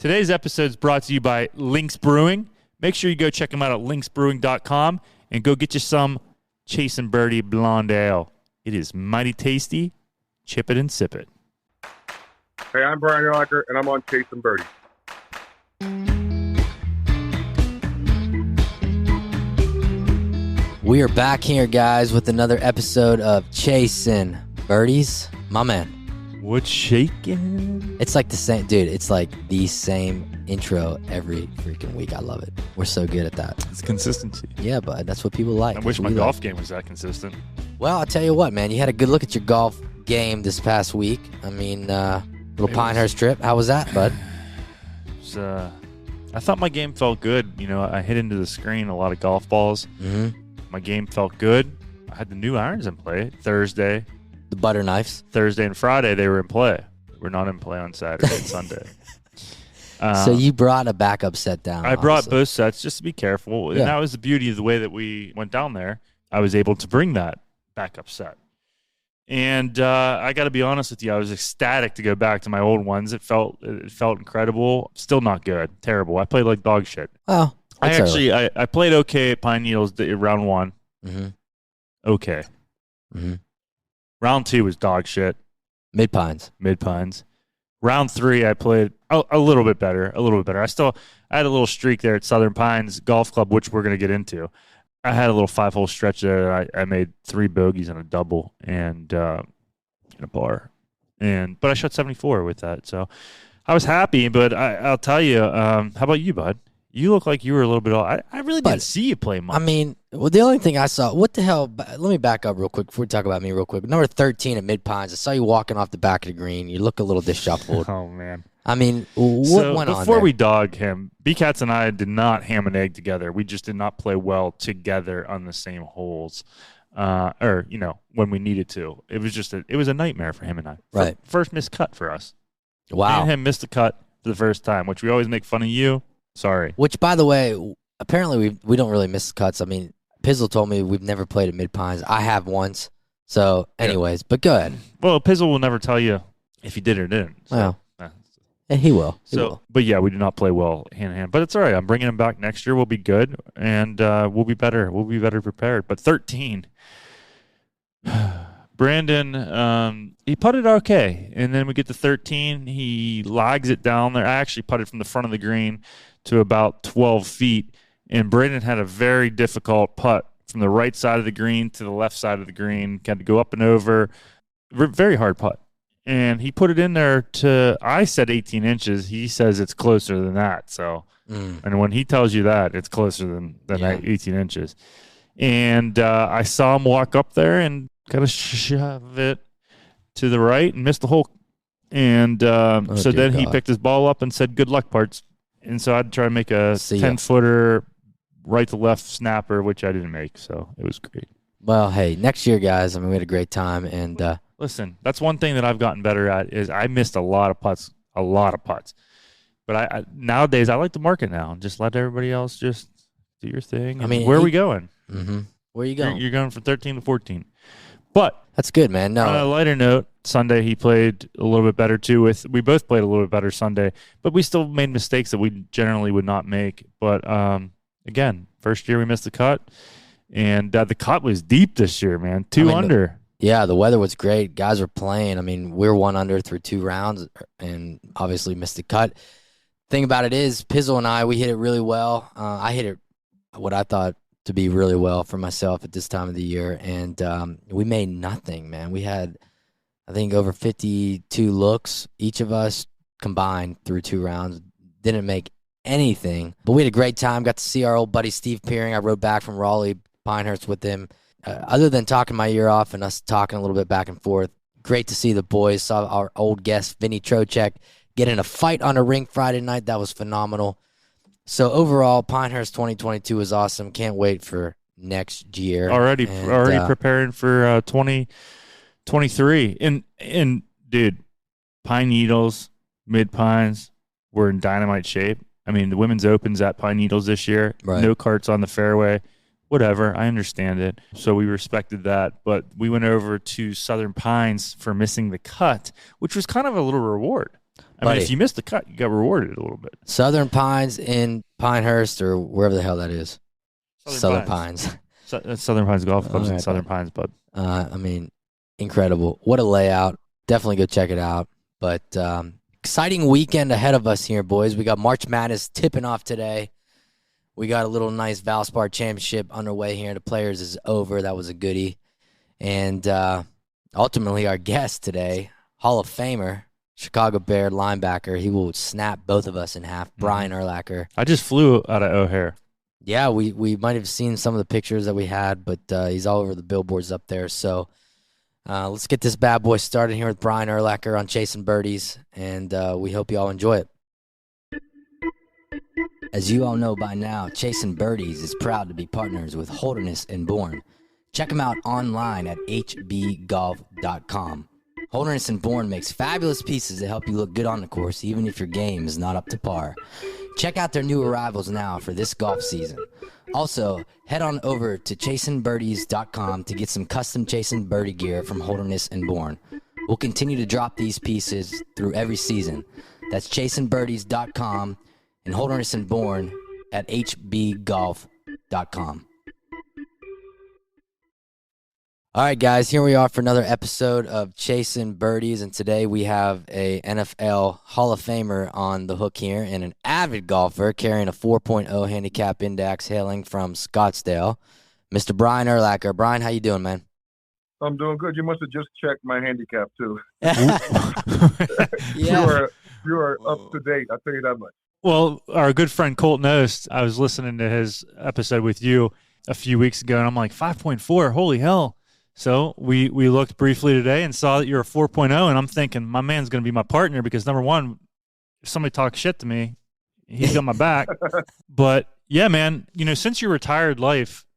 Today's episode is brought to you by Lynx Brewing. Make sure you go check them out at lynxbrewing.com and go get you some Chasin Birdie Blonde Ale. It is mighty tasty. Chip it and sip it. Hey, I'm Brian Urlacher, and I'm on Chasin Birdies. We are back here, guys, with another episode of Chasin Birdies. My man. What's shaking? It's like the same, dude, it's like the same intro every freaking week. I love it. We're so good at that. It's consistency. Yeah, bud, that's what people like. I wish my golf game was that consistent. Well, I'll tell you what, man. You had a good look at your golf game this past week. I mean, little Pinehurst trip. How was that, bud? It was, I thought my game felt good. You know, I hit into the screen a lot of golf balls. Mm-hmm. My game felt good. I had the new irons in play Thursday. The butter knives. Thursday and Friday, they were in play. We're not in play on Saturday and Sunday. So you brought a backup set down. I brought both sets just to be careful. Yeah. And that was the beauty of the way that we went down there. I was able to bring that backup set. And I got to be honest with you, I was ecstatic to go back to my old ones. It felt incredible. Still not good. Terrible. I played like dog shit. Oh, I played okay at Pine Needles round one. Mm-hmm. Okay. Mm-hmm. Round two was dog shit. Mid Pines. Round three, I played a little bit better. I had a little streak there at Southern Pines Golf Club, which we're going to get into. I had a little 5-hole stretch there. I made 3 bogeys and a double and a par. But I shot 74 with that. So I was happy, but I'll tell you, how about you, bud? You look like you were a little bit off. I really didn't see you play much. I mean, well, the only thing I saw, what the hell? Let me back up real quick before we talk about me real quick. Number 13 at Mid Pines, I saw you walking off the back of the green. You look a little disheveled. Oh, man. I mean, what went on before there? we dog him, B-Cats and I did not ham and egg together. We just did not play well together on the same holes. When we needed to. It was a nightmare for him and I. Right. First missed cut for us. Wow. Me and him missed a cut for the first time, which we always make fun of you. Sorry. Which, by the way, apparently we don't really miss cuts. I mean, Pizzle told me we've never played at Mid Pines. I have once. So, anyways, but go ahead. Well, Pizzle will never tell you if he did or didn't. So, well, yeah, he will. But yeah, we did not play well hand in hand. But it's all right. I'm bringing him back next year. We'll be good, and we'll be better. We'll be better prepared. But 13, Brandon, he putted okay, and then we get to 13. He lags it down there. I actually putted from the front of the green to about 12 feet, and Brandon had a very difficult putt from the right side of the green to the left side of the green. Had to go up and over. Very hard putt. And he put it in there to, I said 18 inches. He says it's closer than that. So, and when he tells you that, it's closer than 18 inches. And I saw him walk up there and kind of shove it to the right and missed the hole. And then he picked his ball up and said, "Good luck, parts." And so I'd try to make a 10-footer right to left snapper, which I didn't make. So it was great. Well, hey, next year, guys, I mean, we had a great time. And listen, that's one thing that I've gotten better at is I missed a lot of putts. But I nowadays, I like to mark it now and just let everybody else just do your thing. I mean, where are we going? Mm-hmm. Where are you going? You're going from 13 to 14. But that's good, man. No. On a lighter note, Sunday he played a little bit better too. We both played a little bit better Sunday, but we still made mistakes that we generally would not make. But again, first year we missed the cut, and the cut was deep this year, man. 2 under. Yeah, the weather was great. Guys were playing. I mean, we're 1 under through 2 rounds, and obviously missed the cut. Thing about it is, Pizzle and I, we hit it really well. I hit it what I thought to be really well for myself at this time of the year, and we made nothing, man. We had, I think, over 52 looks, each of us combined through 2 rounds. Didn't make anything, but we had a great time. Got to see our old buddy Steve Peering. I rode back from Raleigh, Pinehurst with him. Other than talking my ear off and us talking a little bit back and forth, great to see the boys. Saw our old guest, Vinny Trocheck, get in a fight on a ring Friday night. That was phenomenal. So overall, Pinehurst 2022 is awesome. Can't wait for next year. Already preparing for 2023. And dude, Pine Needles, Mid Pines, we're in dynamite shape. I mean, the Women's Open's at Pine Needles this year. Right. No carts on the fairway. Whatever, I understand it. So we respected that. But we went over to Southern Pines for missing the cut, which was kind of a little reward. I mean, if you missed the cut, you got rewarded a little bit. Southern Pines in Pinehurst or wherever the hell that is. Southern Pines. Southern Pines Golf Club's in Southern Pines, bud. I mean, incredible. What a layout. Definitely go check it out. But exciting weekend ahead of us here, boys. We got March Madness tipping off today. We got a little nice Valspar Championship underway here. The Players is over. That was a goodie. And ultimately, our guest today, Hall-of-Famer, Chicago Bear linebacker. He will snap both of us in half. Brian Urlacher. I just flew out of O'Hare. Yeah, we might have seen some of the pictures that we had, but he's all over the billboards up there. So let's get this bad boy started here with Brian Urlacher on Chasin Birdies, and we hope you all enjoy it. As you all know by now, Chasin Birdies is proud to be partners with Holderness and Bourne. Check them out online at hbgolf.com. Holderness and Bourne makes fabulous pieces that help you look good on the course, even if your game is not up to par. Check out their new arrivals now for this golf season. Also, head on over to chasinbirdies.com to get some custom Chasin Birdie gear from Holderness and Bourne. We'll continue to drop these pieces through every season. That's chasinbirdies.com and Holderness and Bourne at hbgolf.com. All right, guys, here we are for another episode of Chasin Birdies, and today we have a NFL Hall of Famer on the hook here and an avid golfer carrying a 4.0 handicap index hailing from Scottsdale, Mr. Brian Urlacher. Brian, how you doing, man? I'm doing good. You must have just checked my handicap, too. Yeah. You are up to date, I'll tell you that much. Well, our good friend Colt Nost, I was listening to his episode with you a few weeks ago, and I'm like, 5.4, holy hell. So we looked briefly today and saw that you're a 4.0, and I'm thinking my man's going to be my partner because, number one, if somebody talks shit to me, he's got my back. But, yeah, man, since your retired life,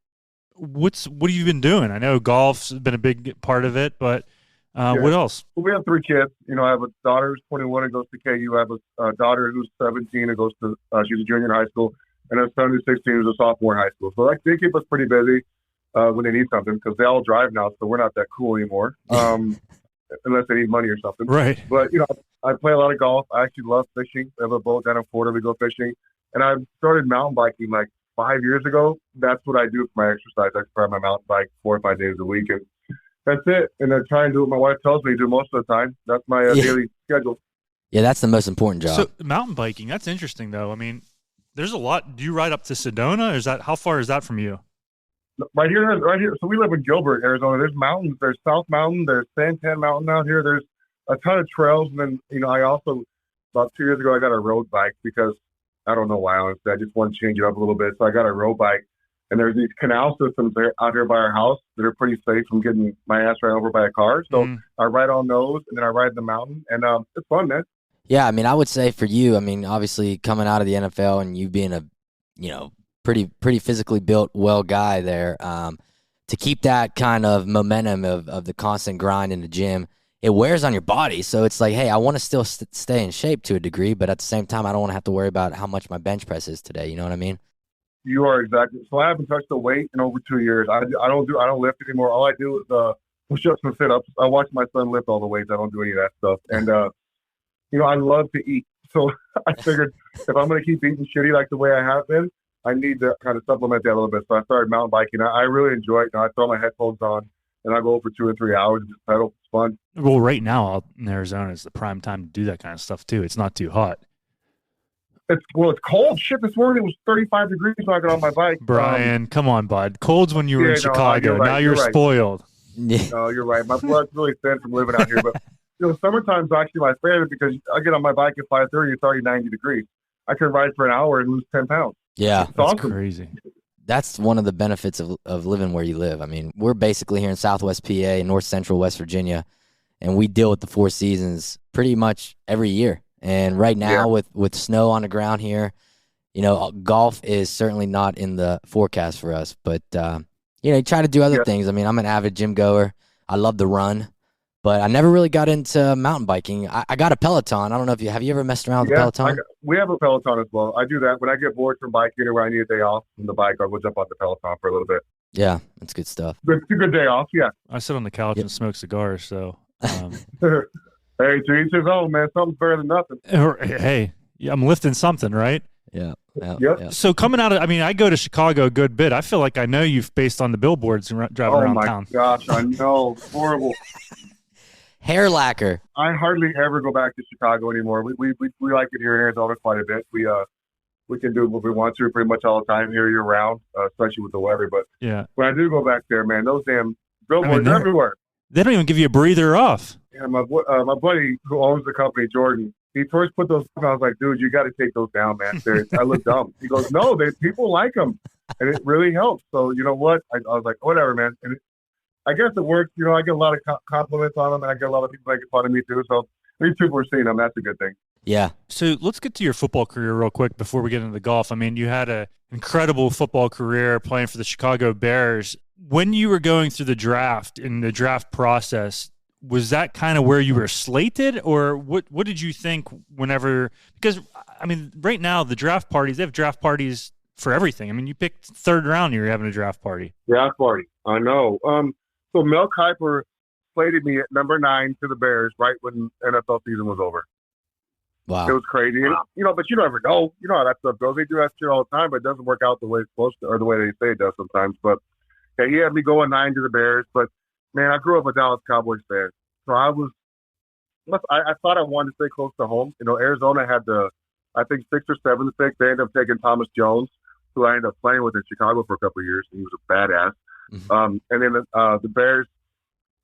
what have you been doing? I know golf's been a big part of it, but what else? Well, we have 3 kids. I have a daughter who's 21 and goes to KU. I have a daughter who's 17 and goes to she's a junior in high school, and a son who's 16 who's a sophomore in high school. So they keep us pretty busy. When they need something, because they all drive now, so we're not that cool anymore, unless they need money or something. Right. But, I play a lot of golf. I actually love fishing. I have a boat down in Florida. We go fishing. And I started mountain biking like 5 years ago. That's what I do for my exercise. I ride my mountain bike 4 or 5 days a week. And that's it. And I try and do what my wife tells me to do most of the time. That's my daily schedule. Yeah, that's the most important job. So mountain biking, that's interesting, though. I mean, there's a lot. Do you ride up to Sedona? How far is that from you? Right here. So we live in Gilbert, Arizona. There's mountains. There's South Mountain. There's Santan Mountain out here. There's a ton of trails. And then, I also, about 2 years ago, I got a road bike because I don't know why, honestly. I just want to change it up a little bit. So I got a road bike. And there's these canal systems out here by our house that are pretty safe from getting my ass ran over by a car. So I ride on those, and then I ride the mountain. And it's fun, man. Yeah, I mean, I would say for you, obviously coming out of the NFL and you being a, pretty physically built, well guy there, to keep that kind of momentum of the constant grind in the gym, it wears on your body. So it's like, hey, I want to still stay in shape to a degree, but at the same time, I don't want to have to worry about how much my bench press is today. You know what I mean? You are exactly. So I haven't touched the weight in over 2 years. I don't lift anymore. All I do is push-ups and sit-ups. I watch my son lift all the weights. I don't do any of that stuff. And I love to eat. So I figured if I'm going to keep eating shitty like the way I have been, I need to kind of supplement that a little bit. So I started mountain biking. I really enjoy it. I throw my headphones on, and I go for 2 or 3 hours and just pedal. It's fun. Well, right now out in Arizona is the prime time to do that kind of stuff, too. It's not too hot. It's cold. Shit, this morning it was 35 degrees when I got on my bike. Brian, come on, bud. Cold's when you were in Chicago. You're right, now you're spoiled. No, you're right. My blood's really thin from living out here. But, summertime's actually my favorite because I get on my bike at 5:30. It's already 90 degrees. I can ride for an hour and lose 10 pounds. Yeah, that's awesome. Crazy. That's one of the benefits of living where you live. I mean, we're basically here in Southwest PA, North Central West Virginia, and we deal with the 4 seasons pretty much every year. And right now, with snow on the ground here, golf is certainly not in the forecast for us. But you try to do other things. I mean, I'm an avid gym goer. I love to run. But I never really got into mountain biking. I got a Peloton. I don't know if have you ever messed around with a Peloton? We have a Peloton as well. I do that. When I get bored from biking or when I need a day off from the bike, I will jump on the Peloton for a little bit. Yeah, that's good stuff. It's a good day off, yeah. I sit on the couch and smoke cigars, so Hey, to each his own, man. Something's better than nothing. Hey, I'm lifting something, right? Yeah. Yep. So coming out of, I mean, I go to Chicago a good bit. I feel like I know you've based on the billboards and driving around town. Oh my gosh, I know. Horrible. Hair lacquer. I hardly ever go back to Chicago anymore. We like it here in Arizona quite a bit. We can do what we want to pretty much all the time here year round, especially with the weather. But Yeah. when I do go back there, man, those damn billboards are everywhere. They don't even give you a breather off. Yeah, my buddy who owns the company, Jordan, he first put those. I was like, dude, you got to take those down, man. I look dumb. He goes, no, people like them, and it really helps. So you know what? I was like, whatever, man. And I guess it works. You know, I get a lot of compliments on them, and I get a lot of people making fun of me too. So these people are seeing them. That's a good thing. Yeah. So let's get to your football career real quick before we get into the golf. I mean, you had an incredible football career playing for the Chicago Bears. When you were going through the draft, in the draft process, was that kind of where you were slated, or what did you think whenever – because, I mean, right now the draft parties, they have draft parties for everything. I mean, you picked third round, you're having a draft party. Draft party. I know. So Mel Kiper slated me at number 9 to the Bears right when NFL season was over. Wow. It was crazy. And, you know, but you never know. You know how that stuff goes. They do that shit all the time, but it doesn't work out the way it's supposed to, or the way they say it does sometimes. But yeah, he had me going 9 to the Bears. But man, I grew up a Dallas Cowboys fan, so I thought I wanted to stay close to home. You know, Arizona had I think 6th or 7th pick. They ended up taking Thomas Jones, who I ended up playing with in Chicago for a couple of years. He was a badass. Mm-hmm. And then the Bears,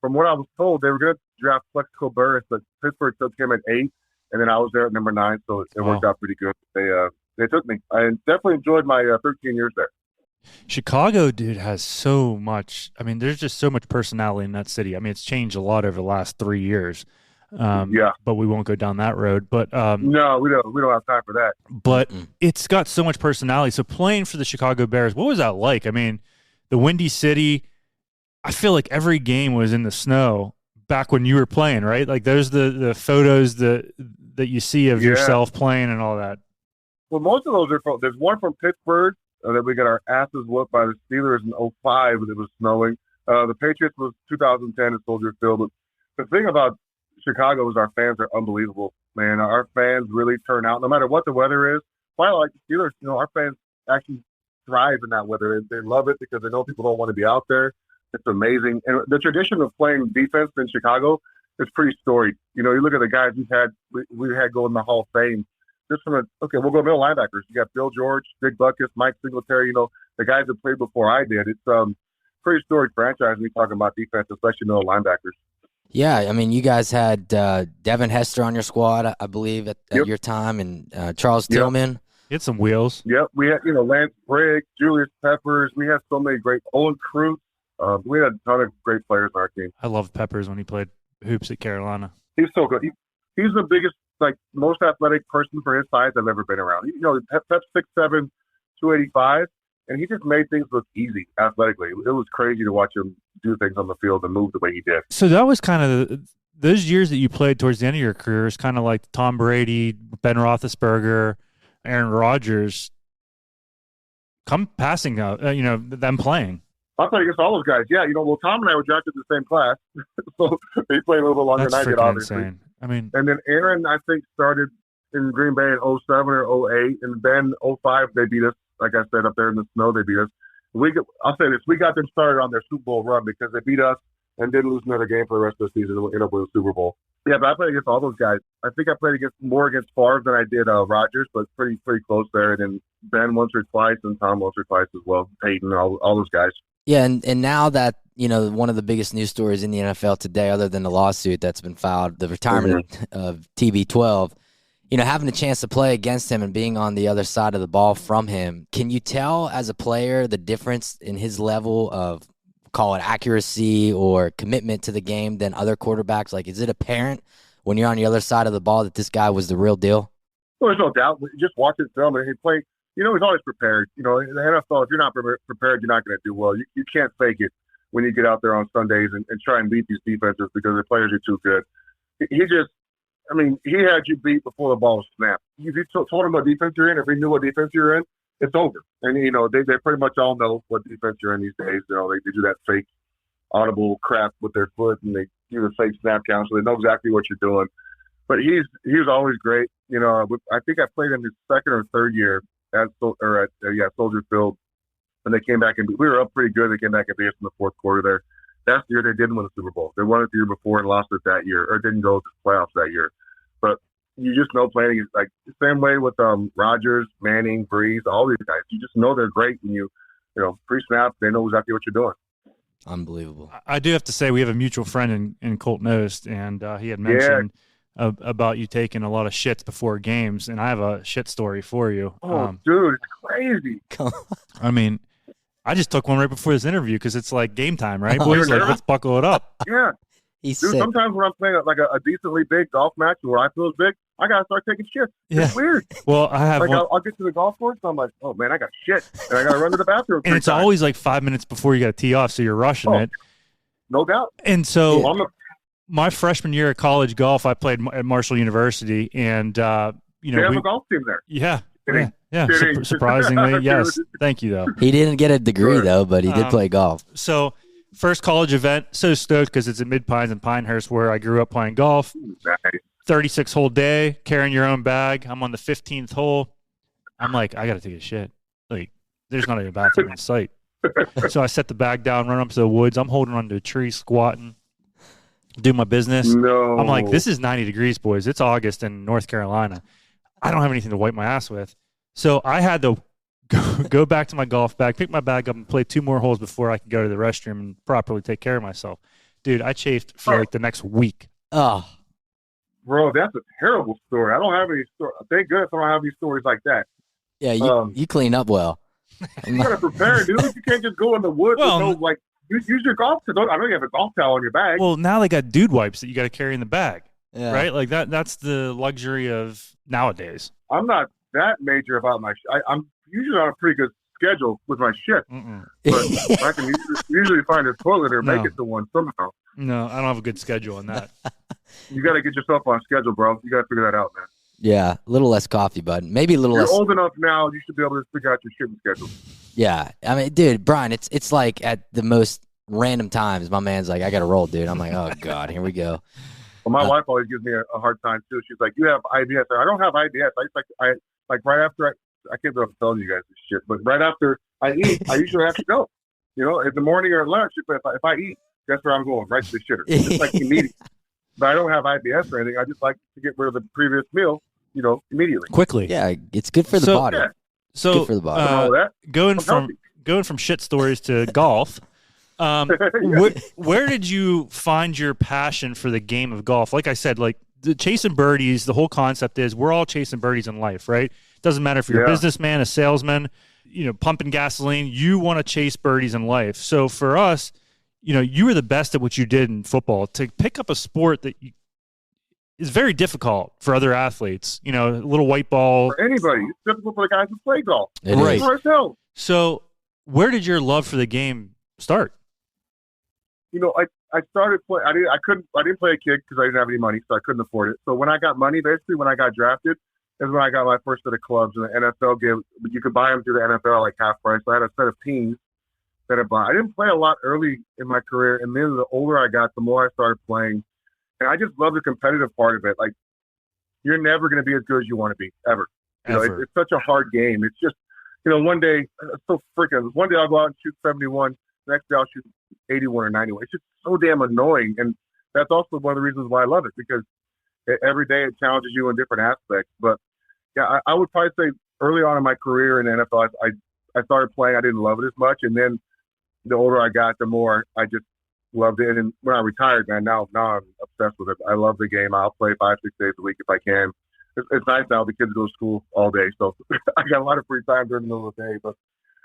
from what I was told, they were going to draft Plexico Burris, but Pittsburgh took him at 8. And then I was there at number 9, so it worked out pretty good. They took me. I definitely enjoyed my 13 years there. Chicago, dude, has so much. I mean, there's just so much personality in that city. I mean, it's changed a lot over the last 3 years. Yeah, but we won't go down that road. But no, we don't have time for that. But it's got so much personality. So playing for the Chicago Bears, what was that like? I mean, the Windy City. I feel like every game was in the snow back when you were playing, right? Like there's the photos that you see of yourself playing and all that. Well, most of those are from. There's one from Pittsburgh that we got our asses whooped by the Steelers in 2005 when it was snowing. The Patriots was 2010 at Soldier Field. But the thing about Chicago is our fans are unbelievable, man. Our fans really turn out no matter what the weather is. Quite like the Steelers, you know, our fans actually thrive in that weather. They love it because they know people don't want to be out there. It's amazing. And the tradition of playing defense in Chicago is pretty storied. You know, you look at the guys we had go in the Hall of Fame. Just from we'll go middle linebackers. You got Bill George, Dick Butkus, Mike Singletary, you know, the guys that played before I did. It's pretty storied franchise when we talking about defense, especially middle linebackers. Yeah, I mean, you guys had Devin Hester on your squad, I believe, at your time, and Charles Tillman. You had some wheels. Yep, we had, you know, Lance Briggs, Julius Peppers. We had so many great Owen Cruz. We had a ton of great players on our team. I loved Peppers when he played hoops at Carolina. He's so good. He's the biggest, like, most athletic person for his size I've ever been around. You know, Pep's 6'7", 285, and he just made things look easy athletically. It was crazy to watch him do things on the field and move the way he did. So that was kind of those years that you played towards the end of your career is kind of like Tom Brady, Ben Roethlisberger, Aaron Rodgers, passing out, you know, them playing. I'll play against all those guys. Yeah, you know, well, Tom and I were drafted in the same class, so they played a little bit longer than I did, obviously. Insane. I mean, and then Aaron, I think, started in Green Bay in 07 or 08, and then 05 they beat us. Like I said, up there in the snow, they beat us. I'll say this: we got them started on their Super Bowl run because they beat us and didn't lose another game for the rest of the season and ended up with a Super Bowl. Yeah, but I played against all those guys. I think I played more against Favre than I did Rodgers, but pretty close there. And then Ben once or twice, and Tom once or twice as well. Peyton, all those guys. Yeah, and now that, you know, one of the biggest news stories in the NFL today, other than the lawsuit that's been filed, the retirement of TB12, you know, having a chance to play against him and being on the other side of the ball from him, can you tell as a player the difference in his level of, call it accuracy or commitment to the game than other quarterbacks? Like, is it apparent when you're on the other side of the ball that this guy was the real deal? Well, there's no doubt. Just watch his film and he played. You know, he's always prepared. You know, in the NFL, if you're not prepared, you're not going to do well. You can't fake it when you get out there on Sundays and try and beat these defenses because the players are too good. He had you beat before the ball was snapped. If you told him what defense you're in, if he knew what defense you're in, it's over. And, you know, they pretty much all know what defense you're in these days. You know, they do that fake audible crap with their foot and they do the fake snap count, so they know exactly what you're doing. But he was always great. You know, I think I played in his second or third year at Soldier Field, and they came back and we were up pretty good. They came back and beat us in the fourth quarter there. That's the year they didn't win the Super Bowl. They won it the year before and lost it that year, or didn't go to the playoffs that year. But you just know playing is like the same way with Rodgers, Manning, Breeze, all these guys. You just know they're great, and you know, pre-snap, they know exactly what you're doing. Unbelievable. I do have to say we have a mutual friend in Colton Oast, and he had mentioned about you taking a lot of shits before games, and I have a shit story for you. Oh, dude, it's crazy. I mean, I just took one right before this interview because it's like game time, right, boys? Like, let's buckle it up. Yeah. He's Dude, sick. sometimes when I'm playing like a decently big golf match where I feel big, I gotta start taking shit. It's weird. Well, I have like I'll get to the golf course and I'm like, oh man, I got shit, and I gotta run to the bathroom. And it's always like 5 minutes before you got to tee off, so you're rushing it. No doubt. And so my freshman year of college golf, I played at Marshall University, and you know, they have a golf team there. Yeah. Kidding. Yeah. Surprisingly, yes. Thank you, though. He didn't get a degree though, but he did play golf. So. First college event, so stoked because it's at Mid-Pines and Pinehurst where I grew up playing golf. Nice. 36-hole day, carrying your own bag. I'm on the 15th hole. I'm like, I got to take a shit. Like, there's not even a bathroom in sight. So I set the bag down, run up to the woods. I'm holding onto a tree, squatting, do my business. No. I'm like, this is 90 degrees, boys. It's August in North Carolina. I don't have anything to wipe my ass with. So I had to go back to my golf bag, pick my bag up, and play 2 more holes before I could go to the restroom and properly take care of myself. Dude, I chafed for like the next week. Oh, bro, that's a terrible story. I don't have any stories. Thank goodness I don't have any stories like that. yeah, you clean up well. You gotta prepare, dude. You can't just go in the woods with no, like, use your golf. I know you have a golf towel in your bag. Well, now they got dude wipes that you got to carry in the bag, Yeah. right? Like that's the luxury of nowadays. I'm not that major about my I'm usually on a pretty good schedule with my shit. But I can usually find a toilet or make it to one somehow. No, I don't have a good schedule on that. You got to get yourself on schedule, bro. You got to figure that out, man. Yeah, a little less coffee, bud. Maybe a little You're less. old enough now. You should be able to figure out your shit schedule. Yeah, I mean, dude, Brian, it's like at the most random times, my man's like, I got to roll, dude. I'm like, oh God, here we go. Well, my wife always gives me a hard time too. She's like, "You have IBS." I don't have IBS. I right after I can't believe I'm telling you guys this shit, but right after I eat, I usually have to go. You know, in the morning or at lunch, if I eat, guess where I'm going? Right to the shitter. It's like immediate. But I don't have IBS or anything. I just like to get rid of the previous meal, you know, immediately. Quickly. Yeah, it's good for the body. Yeah. So good for the body. Going from shit stories to golf. Where did you find your passion for the game of golf? Like I said, like the chasing birdies, the whole concept is we're all chasing birdies in life, right? Doesn't matter if you're a businessman, a salesman, you know, pumping gasoline, you want to chase birdies in life. So for us, you know, you were the best at what you did in football. To pick up a sport that is very difficult for other athletes, you know, a little white ball. For anybody. It's difficult for the guys who play golf. Right. For ourselves. So where did your love for the game start? You know, I started play. I didn't play a kid because I didn't have any money, so I couldn't afford it. So when I got money, basically when I got drafted, is when I got my first set of clubs. And the NFL you could buy them through the NFL like half price. So I had a set of teams that I bought. I didn't play a lot early in my career, and then the older I got, the more I started playing. And I just love the competitive part of it. Like, you're never going to be as good as you want to be, ever. You know, it's such a hard game. It's just, you know, one day I'll go out and shoot 71. The next day I'll shoot 81 or 91. It's just so damn annoying. And that's also one of the reasons why I love it, because every day it challenges you in different aspects. But yeah, I would probably say early on in my career in the NFL, I started playing. I didn't love it as much. And then the older I got, the more I just loved it. And when I retired, man, now I'm obsessed with it. I love the game. I'll play 5-6 days a week if I can. It's nice now. The kids go to school all day, so I got a lot of free time during the middle of the day. But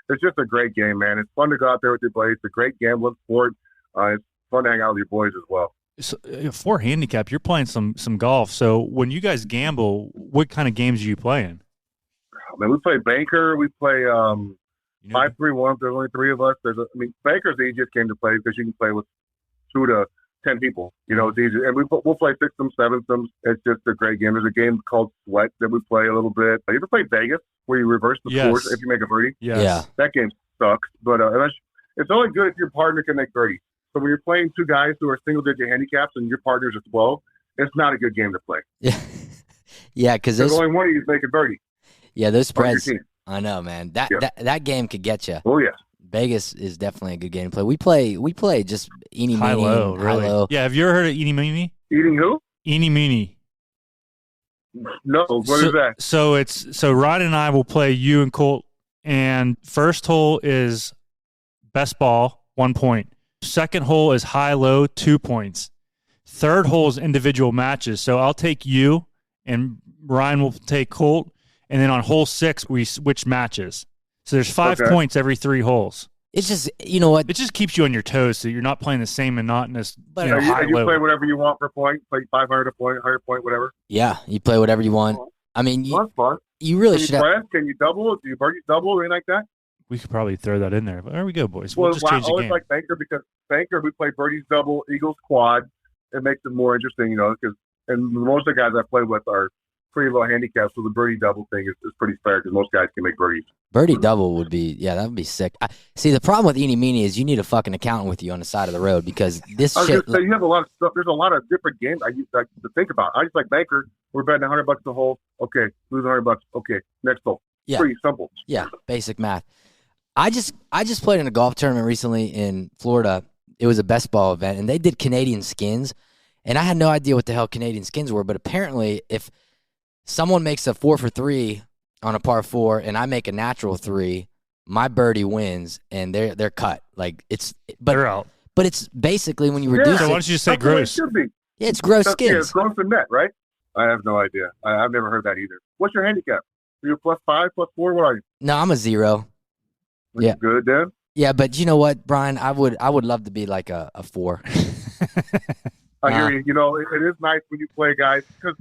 it's just a great game, man. It's fun to go out there with your buddies. It's a great gambling sport. It's fun to hang out with your boys as well. So, for handicap, you're playing some golf. So when you guys gamble, what kind of games are you playing? Man, we play banker. We play 5-3-1. There's only 3 of us. Banker's the easiest game to play because you can play with 2 to 10 people. You know, it's easy. And we'll play 6-some, 7-some. It's just a great game. There's a game called Sweat that we play a little bit. You ever play Vegas where you reverse the scores if you make a birdie? Yes. Yeah. That game sucks. But it's only good if your partner can make birdie. So when you're playing 2 guys who are single-digit handicaps and your partner's a 12, it's not a good game to play. Yeah, yeah, because There's only one of you making birdie. Yeah, those on your spreads. team. I know, man. That Yeah. that game could get you. Oh yeah. Vegas is definitely a good game to play. We play just eeny High meeny, low, high really. low. Yeah, have you ever heard of eeny meeny? Eating who? Eeny meeny. No. What is that? So Ryan and I will play you and Colt, and first hole is best ball, 1 point. Second hole is high low, 2 points. Third hole is individual matches. So I'll take you, and Ryan will take Colt, and then on hole 6 we switch matches. So there's 5 Okay. points every 3 holes. It's just, you know what? It just keeps you on your toes, so you're not playing the same monotonous. But And high you low. play whatever you want per point. Play 500 a point, 100 point, whatever. Yeah, you play whatever you want. I mean, Well, that's fun. you really Can should you have. press? Can you double? Do you birdie double or anything like that? We could probably throw that in there. But there we go, boys. We'll Well, just I change the always game. like banker because banker we play birdies double, eagles quad. It makes it more interesting, because most of the guys I play with are pretty low handicaps, so the birdie double thing is pretty fair because most guys can make birdies. Birdie double would be, yeah, that would be sick. See, the problem with eeny meeny is you need a fucking accountant with you on the side of the road because this I was shit. just saying, you have a lot of stuff. There's a lot of different games I used to think about. I just like banker. We're betting $100 a hole. Okay, lose $100. Okay, next hole. Yeah. Pretty simple. Yeah, basic math. I just played in a golf tournament recently in Florida. It was a best ball event, and they did Canadian skins, and I had no idea what the hell Canadian skins were. But apparently, if someone makes a 4 for 3 on a par 4, and I make a natural 3, my birdie wins, and they're cut. Like They're out. But it's basically when you reduce So why it. don't you just say That's the way it gross? should be. Yeah, it's gross Yeah, skins. it's gross and net, right? I have no idea. I've never heard that either. What's your handicap? Are you a +5, +4? What are you? No, I'm a 0. Yeah. Good, then. Yeah, but you know what, Brian? I would love to be like a 4. I hear you. It is nice when you play guys because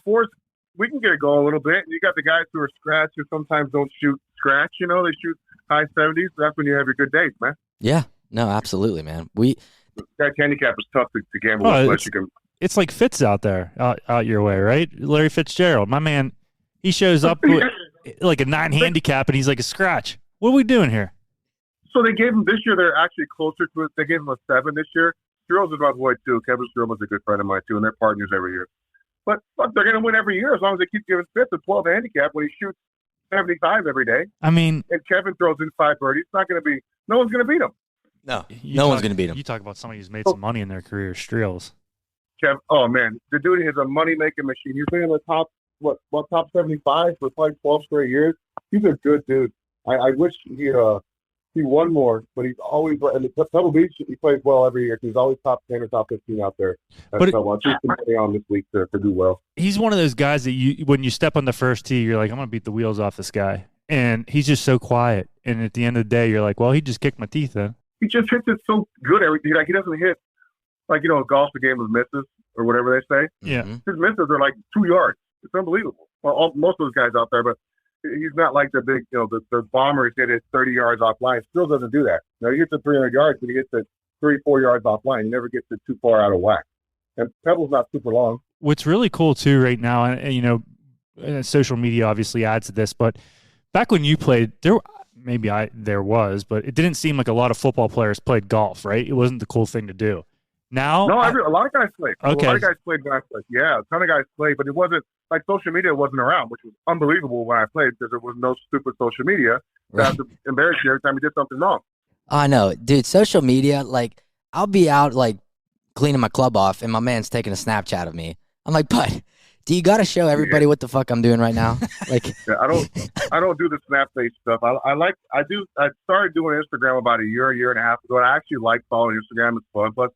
fours, we can get it going a little bit. And you got the guys who are scratch who sometimes don't shoot scratch. They shoot high 70s. That's when you have your good days, man. Yeah, no, absolutely, man. That handicap is tough to gamble Oh, with, unless it's- you can. It's like Fitz out there, out your way, right? Larry Fitzgerald, my man. He shows up with like a 9 handicap, and he's like a scratch. What are we doing here? So they gave him this year. They're actually closer to it. They gave him a 7 this year. Stroh's is my boy too. Kevin Stroh was a good friend of mine too, and they're partners every year. But fuck, they're going to win every year as long as they keep giving Fitz a 12 handicap when he shoots 75 every day. I mean, And Kevin throws in 5 birdies. It's not going to be. No one's going to beat him. No, you no one's talk- going to beat him. You talk about somebody who's made some money in their career, Streels. Kev, oh man, the dude is a money making machine. He's been in the top top 75 for like 12 straight years. He's a good dude. I wish he won more, but he's always in the Pebble Beach. He plays well every year. He's always top 10 or top 15 out there. But So I'll choose somebody on this week to do well. He's one of those guys that when you step on the first tee, you're like, I'm going to beat the wheels off this guy. And he's just so quiet. And at the end of the day, you're like, well, he just kicked my teeth in. He just hits it so good every day. Like he doesn't hit golf's a game of misses or whatever they say. Yeah. Mhm. His misses are like 2 yards. It's unbelievable. Well, most of those guys out there, but he's not like the big, the bombers hit it 30 yards offline. Still doesn't do that. Now he hits it 300 yards, but he hits it 3-4 yards offline. He never gets it too far out of whack. And Pebble's not super long. What's really cool too right now, and social media obviously adds to this, but back when you played, there was, but it didn't seem like a lot of football players played golf, right? It wasn't the cool thing to do. Now, No, a lot of guys played. Okay. A lot of guys played when I played. Yeah, a ton of guys played, but it wasn't like social media wasn't around, which was unbelievable when I played because there was no stupid social media. Right. I have to embarrass you every time you did something wrong. I know, dude. Social media, like, I'll be out like cleaning my club off, and my man's taking a Snapchat of me. I'm like, bud, do you got to show everybody what the fuck I'm doing right now? Like, Yeah, I don't do the snap face stuff. I started doing Instagram about a year and a half ago. And I actually like following Instagram. It's fun. Plus,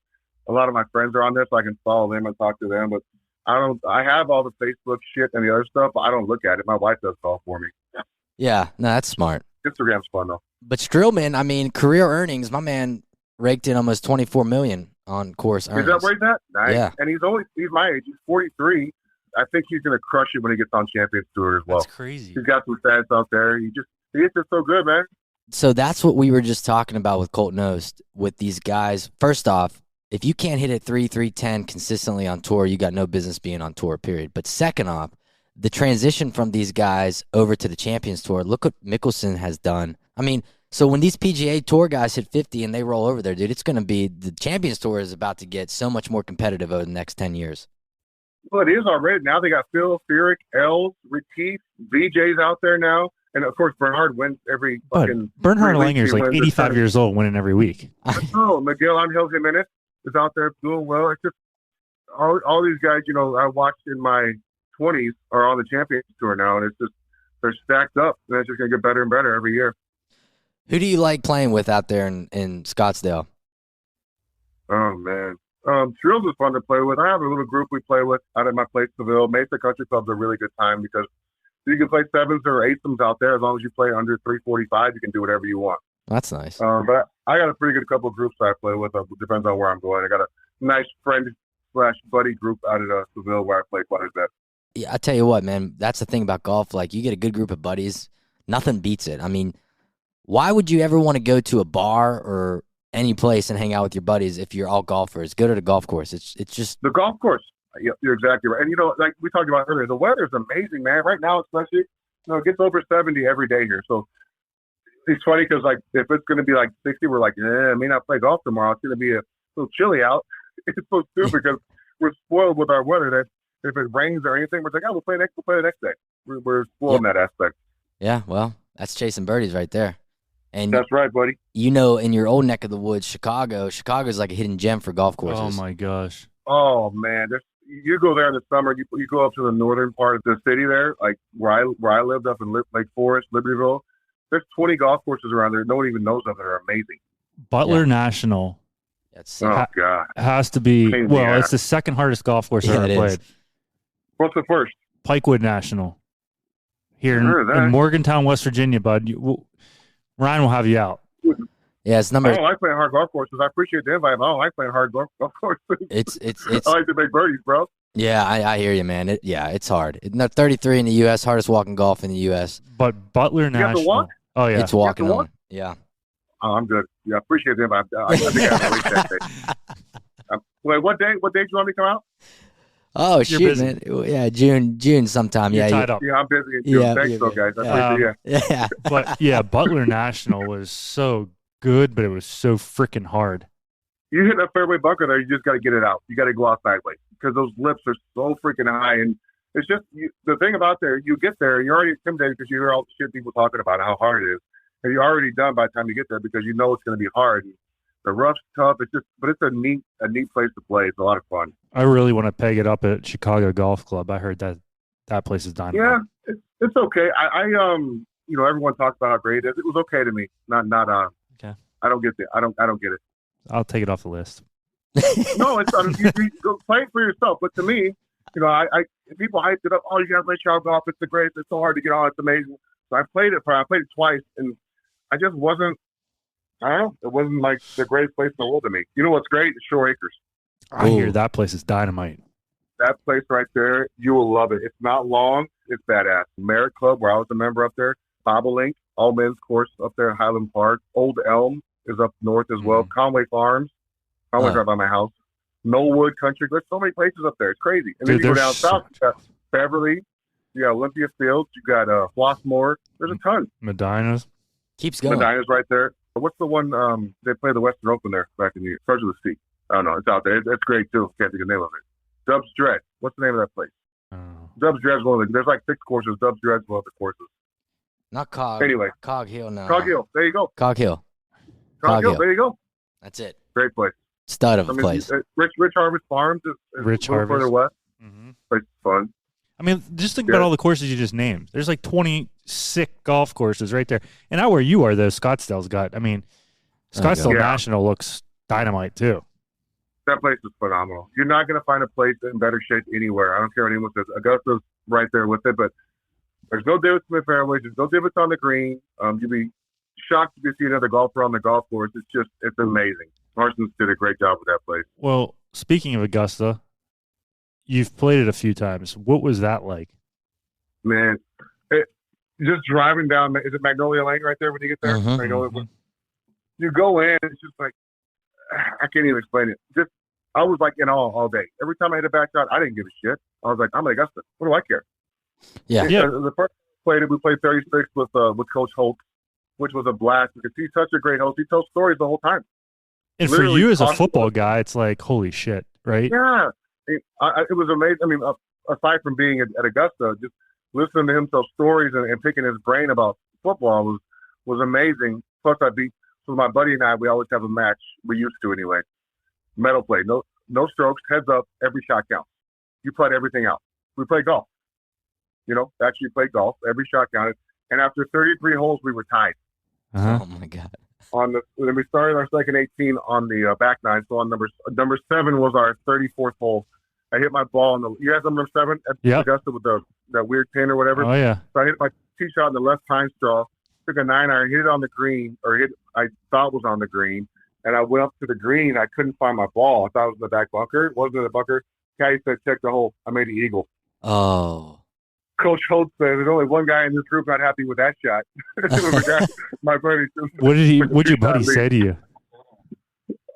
a lot of my friends are on there, so I can follow them and talk to them. But I have all the Facebook shit and the other stuff, but I don't look at it. My wife does it all for me. yeah, no, that's smart. Instagram's fun though. But Strillman, I mean, career earnings, my man raked in almost $24 million on course earnings. Is that where he's at? Nice. Yeah. And he's my age. He's 43. I think he's going to crush it when he gets on Champions Tour as well. that's crazy. He's got some stats out there. He hits it so good, man. So that's what we were just talking about with Colt Nost, with these guys. First off, if you can't hit it 310 consistently on tour, you got no business being on tour, period. But second off, the transition from these guys over to the Champions Tour, look what Mickelson has done. I mean, so when these PGA Tour guys hit 50 and they roll over there, dude, it's going to be – the Champions Tour is about to get so much more competitive over the next 10 years. Well, it is already. Now they got Phil, Furyk, Els, Retief, VJ's out there now. And, of course, Bernhard wins every fucking Bernhard 3 weeks. Langer is He like wins 85 years old, winning every week. Oh, Miguel Angel Jimenez is out there doing well. It's just all these guys, you know, I watched in my 20s are on the Champions Tour now, and it's just they're stacked up, and it's just going to get better and better every year. Who do you like playing with out there in Scottsdale? Oh, man. Trills is fun to play with. I have a little group we play with out at my place, Seville. Mesa Country Club's a really good time because you can play sevens or eights out there. As long as you play under 345, you can do whatever you want. That's nice. But I got a pretty good couple of groups I play with. Depends on where I'm going. I got a nice friend/buddy group out at Seville where I play quite a bit. Yeah, I tell you what, man, that's the thing about golf. Like, you get a good group of buddies, nothing beats it. I mean, why would you ever want to go to a bar or any place and hang out with your buddies if you're all golfers? Go to the golf course. It's just the golf course. Yeah, you're exactly right. And you know, like we talked about earlier, the weather's amazing, man. Right now, especially, you know, it gets over 70 every day here. So it's funny because, like, if it's going to be like 60, we're like, I may not play golf tomorrow. It's going to be a little chilly out. It's so stupid because we're spoiled with our weather that if it rains or anything, we're like, oh, we'll play the next day. We're spoiled in that aspect. Yeah, well, that's Chasin Birdies right there. And that's right, buddy. You know, in your old neck of the woods, Chicago's like a hidden gem for golf courses. Oh my gosh. Oh man, you go there in the summer. You go up to the northern part of the city there, like where I lived up in Lake Forest, Libertyville. There's 20 golf courses around there. No one even knows of. They're amazing. Butler National. God, has to be. It's the second hardest golf course I've ever played. What's the first? Pikewood National. Here in Morgantown, West Virginia, bud. Ryan will have you out. Yeah, it's number. I don't like playing hard golf courses. I appreciate the invite, but I don't like playing hard golf courses. It's. I like to make birdies, bro. Yeah, I hear you, man. It's hard. 33 in the U.S., hardest walking golf in the U.S. But Butler National. You have to walk? Oh yeah, it's walking on. Yeah. Oh, I'm good. Yeah, I appreciate the invite. I think I have to wait that day. Wait, what day? What day do you want me to come out? Oh, shoot, man. Yeah, June sometime. You're tied up. Yeah, I'm busy. Yeah, thanks, guys. I appreciate Yeah. But, yeah, Butler National was so good, but it was so freaking hard. You hit a fairway bunker there, you just got to get it out. You got to go out sideways because those lips are so freaking high. And it's just the thing about there, you get there, and you're already intimidated because you hear all the shit people talking about how hard it is. And you're already done by the time you get there because you know it's going to be hard. And the rough's tough. But it's a neat place to play. It's a lot of fun. I really want to peg it up at Chicago Golf Club. I heard that place is dynamite. Yeah, it's okay. I you know, everyone talks about how great it is. It was okay to me. Not okay. I don't get it. I don't get it. I'll take it off the list. No, it's you go play it for yourself. But to me, you know, I people hyped it up. Oh, you got to play Chicago golf. It's the greatest. It's so hard to get on. It's amazing. So I played it twice, and I just wasn't. I don't know. It wasn't like the greatest place in the world to me. You know what's great? Shore Acres. I hear that place is dynamite. That place right there, you will love it. It's not long. It's badass. Merritt Club, where I was a member up there. Bobolink, all men's course up there in Highland Park. Old Elm is up north as well. Conway Farms. Conway's right by my house. Knollwood Country. There's so many places up there. It's crazy. And then you go down south. You got Beverly. You got Olympia Fields. You got Flossmoor. There's a ton. Medina's. Keeps going. Medina's right there. What's the one they play the Western Open there back in the Treasure of the Sea? I don't know. It's out there. It's great too. Can't think of the name of it. Dubs Dredge. What's the name of that place? Dubs Dredge. There's like 6 courses. Dubs Dredge one of the courses. Not Cog. Anyway. Cog Hill. No. Cog Hill. There you go. Cog Hill. Cog Hill. There you go. That's it. Great place. Stud of a place. Rich Harvest Farms is Rich a little further west. Mm-hmm. It's fun. I mean, just think about all the courses you just named. There's like 20 sick golf courses right there. And out where you are, though, Scottsdale's got. I mean, Scottsdale National looks dynamite too. That place is phenomenal. You're not going to find a place in better shape anywhere. I don't care what anyone says. Augusta's right there with it, but there's no divots in the fairways. There's no divots on the green. You'd be shocked if you see another golfer on the golf course. It's amazing. Parsons did a great job with that place. Well, speaking of Augusta, you've played it a few times. What was that like? Man, just driving down, is it Magnolia Lane right there when you get there? Mm-hmm. Magnolia, you go in, it's just like, I can't even explain it. I was like in awe all day. Every time I hit a back shot, I didn't give a shit. I was like, I'm at Augusta. What do I care? Yeah. The first time we played 36 with Coach Holt, which was a blast because he's such a great host. He tells stories the whole time. And literally, for you as a football guy, it's like, holy shit, right? Yeah. it was amazing. I mean, aside from being at Augusta, just listening to him tell stories and picking his brain about football was amazing. Plus, so my buddy and I, we always have a match. We used to anyway. Medal play, no strokes, heads up, every shot counts. You put everything out. We play golf. Actually play golf. Every shot counted. And after 33 holes, we were tied. Uh-huh. Oh my God. Then we started our second 18 on the back nine. So on number 7 was our 34th hole. I hit my ball you guys number 7 at Augusta with that weird pin or whatever. Oh yeah. So I hit my tee shot in the left pine straw. Took a 9-iron, hit it on the green, I thought was on the green, and I went up to the green. I couldn't find my ball. I thought it was in the back bunker. It wasn't in the bunker. Guy said, check the hole. I made the eagle. Oh. Coach Holtz said, there's only one guy in this group not happy with that shot. It was a guy, my buddy. What'd your buddy say to you?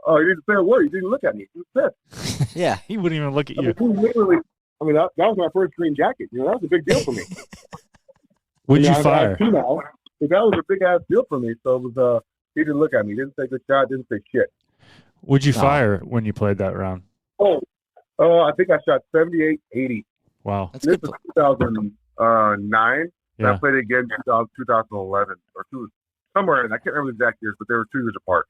Oh, he didn't say a word. He didn't look at me. He was pissed. Yeah. He wouldn't even look at you. That was my first green jacket. That was a big deal for me. What'd you fire? But that was a big ass deal for me. So it was he didn't look at me. He didn't say good shot. Didn't say shit. What'd you fire when you played that round? I think I shot 78-80. Wow. That's This good. was 2009. Yeah. I played it again in 2011 or somewhere. I can't remember the exact years, but they were 2 years apart.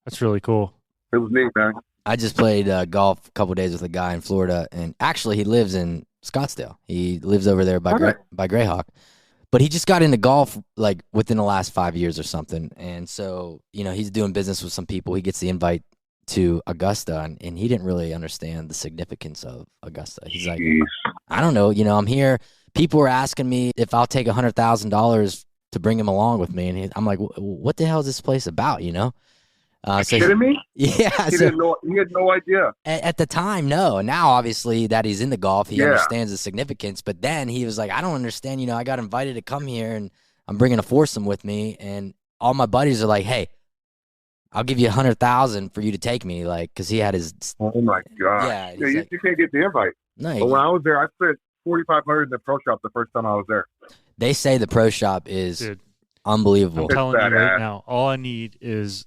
That's really cool. It was neat, man. I just played golf a couple days with a guy in Florida, and actually he lives in Scottsdale. He lives over there by Greyhawk. But he just got into golf like within the last 5 years or something. And so, he's doing business with some people. He gets the invite to Augusta, and he didn't really understand the significance of Augusta. He's like, I don't know, I'm here. People were asking me if I'll take $100,000 to bring him along with me. And I'm like, what the hell is this place about, Kidding me? Yeah. He had no idea. At the time, no. Now, obviously, that he's into golf, he understands the significance. But then he was like, I don't understand. I got invited to come here, and I'm bringing a foursome with me. And all my buddies are like, hey, I'll give you $100,000 for you to take me, because he had his. Oh my God! Yeah, you can't get the invite. No, but when I was there, I spent $4,500 in the pro shop the first time I was there. They say the pro shop is unbelievable. I'm telling you right now, all I need is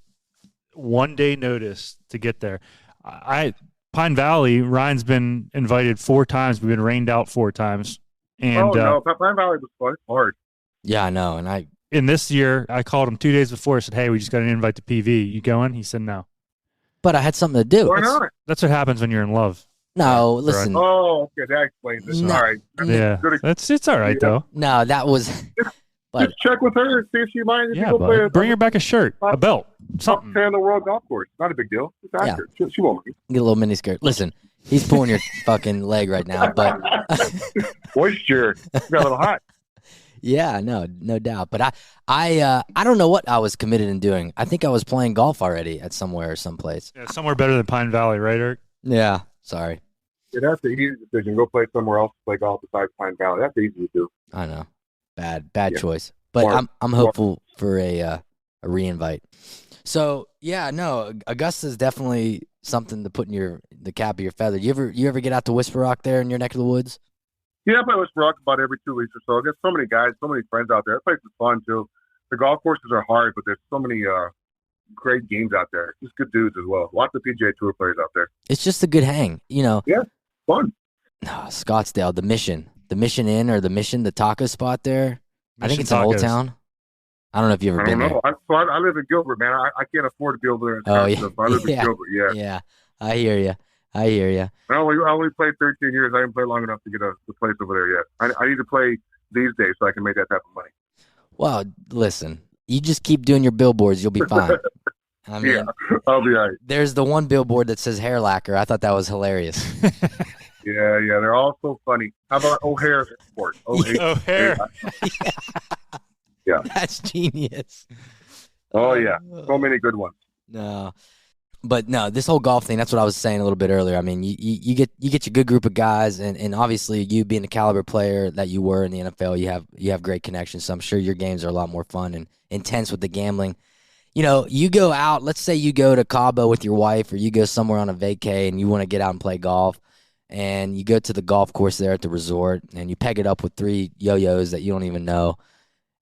1 day notice to get there. Pine Valley, Ryan's been invited 4 times. We've been rained out 4 times. And no, Pine Valley was hard. Yeah, I know. And in this year, I called him 2 days before. I said, hey, we just got an invite to PV. You going? He said no. But I had something to do. Why not? That's what happens when you're in love. No, listen. Oh, okay, that explains it. No, all right. Yeah, it's all right though. No, that was. Just check with her and see if she minds. Yeah, but bring her back a shirt, a belt, something. Top 10 in the world golf course. Not a big deal. It's accurate. She won't mind. Get a little mini skirt. Listen, he's pulling your fucking leg right now, but moisture. Got a little hot. Yeah, no doubt. But I don't know what I was committed in doing. I think I was playing golf already at somewhere or someplace. Yeah, somewhere better than Pine Valley, right, Eric? Yeah. Sorry. Yeah, that's the easy decision. Go play somewhere else, play golf besides Pine Valley. That's easy to do. I know. Bad choice. But I'm hopeful for a re-invite. So yeah, no, Augusta's definitely something to put in the cap of your feather. You ever get out to Whisper Rock there in your neck of the woods? Yeah, I play Whisper Rock about every 2 weeks or so. I got so many guys, so many friends out there. That place is fun too. The golf courses are hard, but there's so many great games out there. Just good dudes as well. Lots of PGA Tour players out there. It's just a good hang, Yeah, fun. No, Scottsdale, the Mission Inn or the Mission, the taco spot there. I think it's in Old Town. I don't know if you've ever been there. I live in Gilbert, man. I can't afford to be over there. Oh, yeah. I live in Gilbert, Yeah, I hear you. I only played 13 years. I didn't play long enough to get the place over there yet. I need to play these days so I can make that type of money. Well, listen, you just keep doing your billboards. You'll be fine. I mean, I'll be all right. There's the one billboard that says hair lacquer. I thought that was hilarious. Yeah, they're all so funny. How about O'Hare Sport? O'Hare. Yeah. That's genius. Oh, yeah. So many good ones. No. But no, this whole golf thing, that's what I was saying a little bit earlier. I mean, you get your good group of guys, and obviously you being the caliber player that you were in the NFL, you have great connections. So I'm sure your games are a lot more fun and intense with the gambling. You go out, let's say you go to Cabo with your wife, or you go somewhere on a vacay and you want to get out and play golf, and you go to the golf course there at the resort, and you peg it up with 3 yo-yos that you don't even know.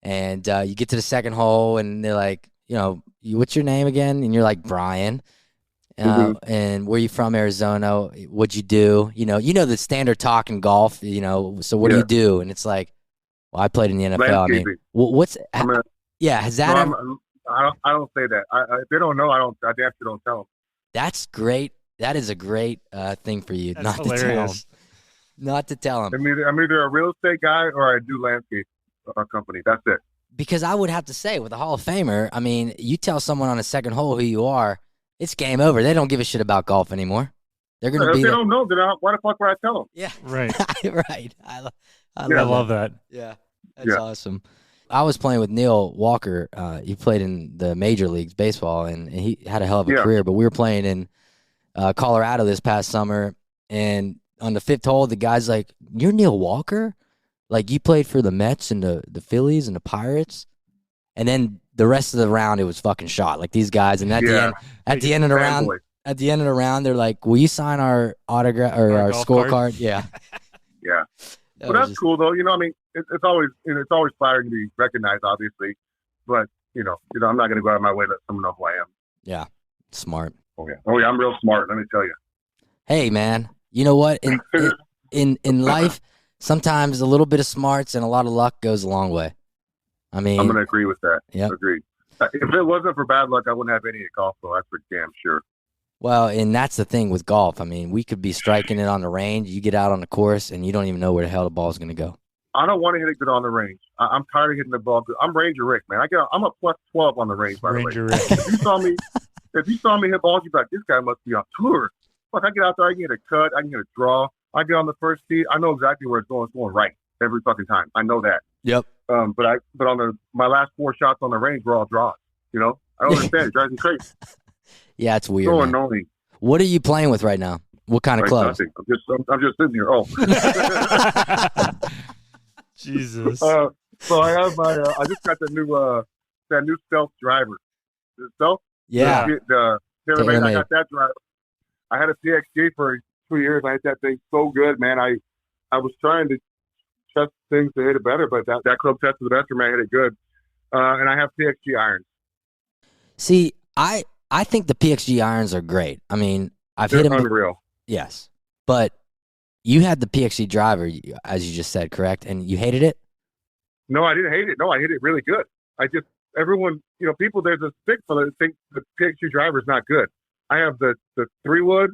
And you get to the second hole, and they're like, what's your name again? And you're like, Brian. And where you from, Arizona? What'd you do? You know the standard talk in golf. So what do you do? And it's like, well, I played in the NFL. I mean, what's has that? No, I don't say that. If they don't know, I damn sure don't tell them. That's great. That is a great thing for you. That's hilarious. Not to tell them. I'm either a real estate guy or I do landscape company. That's it. Because I would have to say, with a Hall of Famer, I mean, you tell someone on a second hole who you are, it's game over. They don't give a shit about golf anymore. They're going to be. If they don't know, then why the fuck would I tell them? Yeah. Right. Right. I love that. Yeah. That's awesome. I was playing with Neil Walker. He played in the major leagues baseball, and he had a hell of a career. But we were playing in Colorado this past summer, and on the fifth hole, the guy's like, "You're Neil Walker? Like, you played for the Mets and the Phillies and the Pirates?" And then the rest of the round, it was fucking shot. Like, these guys, and at the end of the round, they're like, "Will you sign our autograph or our scorecard?" Yeah. Yeah. But that's cool, though. I mean, it's always flattering to be recognized, obviously. But I'm not going to go out of my way to let someone know who I am. Yeah, smart. Oh yeah, I'm real smart. Let me tell you. Hey, man, you know what? In life, sometimes a little bit of smarts and a lot of luck goes a long way. I mean, I'm going to agree with that. Yeah, agreed. If it wasn't for bad luck, I wouldn't have any at golf, though. That's for damn sure. Well, and that's the thing with golf. I mean, we could be striking it on the range. You get out on the course, and you don't even know where the hell the ball's going to go. I don't want to hit it good on the range. I'm tired of hitting the ball good. I'm Ranger Rick, man. I'm a plus 12 on the range, by the way. Ranger Rick. If you saw me hit balls, you'd be like, this guy must be on tour. Look, I get out there, I can get a cut, I can get a draw. I get on the first tee. I know exactly where it's going. It's going right every fucking time. I know that. Yep. But on my last 4 shots on the range were all draws. I don't understand. It drives me crazy. Yeah, it's weird. So man. annoying. What are you playing with right now? What kind of clubs? Nothing. I'm just sitting here. Oh. Jesus. So I have I just got that new Stealth driver. The Stealth? Yeah. I got that driver. I had a PXG for 2 years. I hit that thing so good, man. I was trying to test things to hit it better, but that club tested the best for me. I hit it good. And I have PXG irons. See, I think the PXG irons are great. I mean, I've They're hit them. Unreal. Yes. But you had the PXG driver, as you just said, correct? And you hated it? No, I didn't hate it. No, I hit it really good. Everyone, people, there's a stick for that think the PXG driver is not good. I have the 3-wood.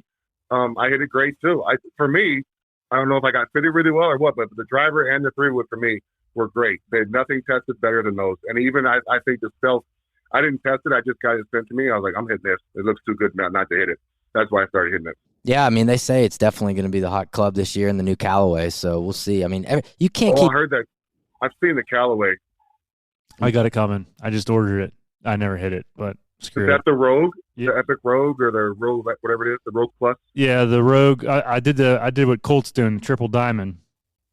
I hit it great too. For me, I don't know if I got fitted really well or what, but the driver and the 3-wood for me were great. They had nothing tested better than those. And even I think the Stealth, I didn't test it. I just got it sent to me. I was like, I'm hitting this. It looks too good not to hit it. That's why I started hitting it. Yeah, I mean, they say it's definitely going to be the hot club this year in the new Callaway, so we'll see. I mean, you can't keep... I heard that. I've seen the Callaway. I got it coming. I just ordered it. I never hit it, but screw it. Is that the Rogue? Yeah. The Epic Rogue or the Rogue, whatever it is, the Rogue Plus? Yeah, the Rogue. I did what Colt's doing, triple diamond.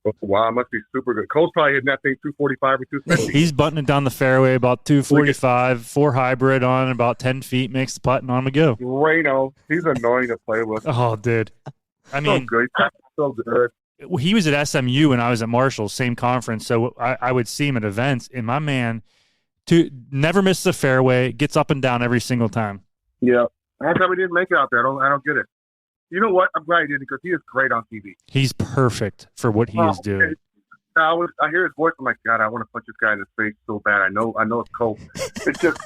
Oh, wow, it must be super good. Cole's probably hitting that thing 245 or 250. He's butting it down the fairway about 245, 4 hybrid on about 10 feet, makes the putt, and on we go. Reno, he's annoying to play with. Oh, dude. I mean, so good. So good. He was at SMU and I was at Marshall, same conference, so I would see him at events, and my man never misses a fairway, gets up and down every single time. Yeah. How come he didn't make it out there? I don't get it. You know what? I'm glad he didn't because he is great on TV. He's perfect for what he is doing. I hear his voice. I'm like, God, I want to punch this guy in his face so bad. I know it's cold. It's just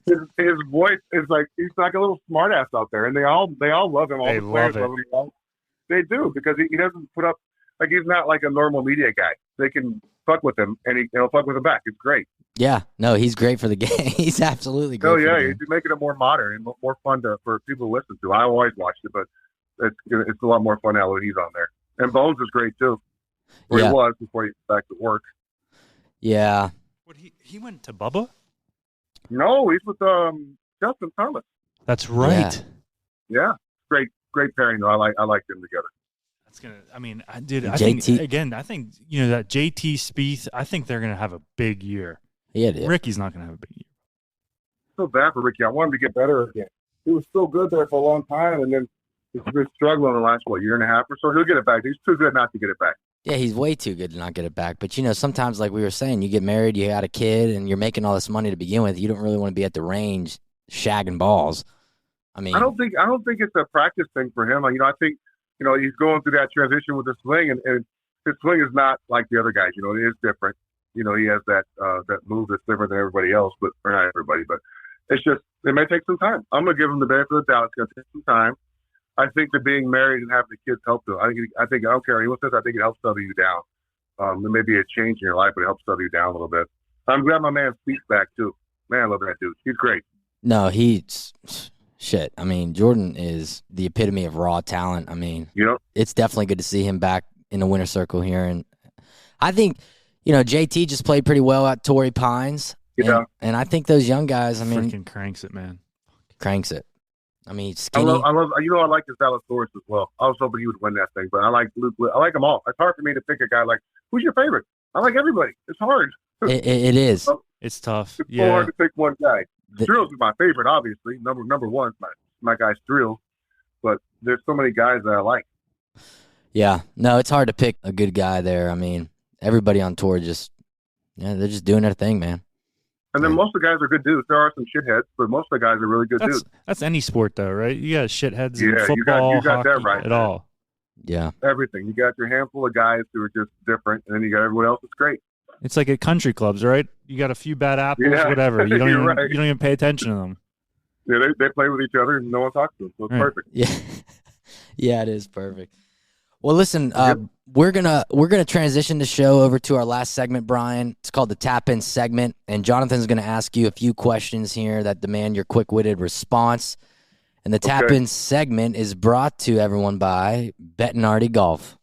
his voice is like he's like a little smartass out there, and they all love him. All the players love him. They do because he doesn't put up like he's not like a normal media guy. They can fuck with him, and he'll fuck with him back. It's great. Yeah, no, he's great for the game. He's absolutely great. Oh yeah, he's making it more modern and more fun for people to listen to. I always watched it, but it's a lot more fun now when he's on there. And Bones is great too. Where he was before he went back to work. Yeah. What he went to Bubba? No, he's with Justin Thomas. That's right. Yeah. Great pairing though. I like them together. That's gonna. I mean, dude. I think that JT Spieth. I think they're gonna have a big year. Yeah, dude. Ricky's not gonna have a big year. So bad for Ricky. I want him to get better again. He was so good there for a long time, and then he's been struggling the last year and a half or so. He'll get it back. He's too good not to get it back. Yeah, he's way too good to not get it back. But sometimes, like we were saying, you get married, you got a kid, and you're making all this money to begin with. You don't really want to be at the range shagging balls. I mean, I don't think it's a practice thing for him. I think he's going through that transition with the swing, and his swing is not like the other guys. It is different. He has that move that's different than everybody else, or not everybody, but it's just it may take some time. I'm gonna give him the benefit of the doubt. It's gonna take some time. I think that being married and having the kids help though. I think I don't care anyone says. I think it helps settle you down. There may be a change in your life, but it helps settle you down a little bit. I'm glad my man speaks back too. Man, I love that dude. He's great. No, he's shit. I mean, Jordan is the epitome of raw talent. I mean, it's definitely good to see him back in the winner's circle here. And I think, JT just played pretty well at Torrey Pines. Yeah. And I think those young guys, freaking cranks it, man. Cranks it. I mean, skinny. I like the Zalatoris as well. I was hoping he would win that thing, but I like Luke. I like them all. It's hard for me to pick a guy like, who's your favorite? I like everybody. It's hard. It is. It's tough. It's so hard to pick one guy. Strel's is my favorite, obviously. Number one, my guy Strel. But there's so many guys that I like. Yeah. No, it's hard to pick a good guy there. I mean, everybody on tour they're just doing their thing, man. And then most of the guys are good dudes. There are some shitheads, but most of the guys are really good dudes. That's any sport, though, right? You got shitheads in football, you got hockey, that right. At all. Yeah. Everything. You got your handful of guys who are just different, and then you got everyone else that's great. It's like at country clubs, right? You got a few bad apples, whatever. You don't even pay attention to them. Yeah, they play with each other, and no one talks to them, so it's perfect. Yeah, yeah, it is perfect. Well, listen, we're gonna transition the show over to our last segment, Brian. It's called the Tap In segment, and Jonathan's gonna ask you a few questions here that demand your quick-witted response. And the Tap In segment is brought to everyone by Bettinardi Golf.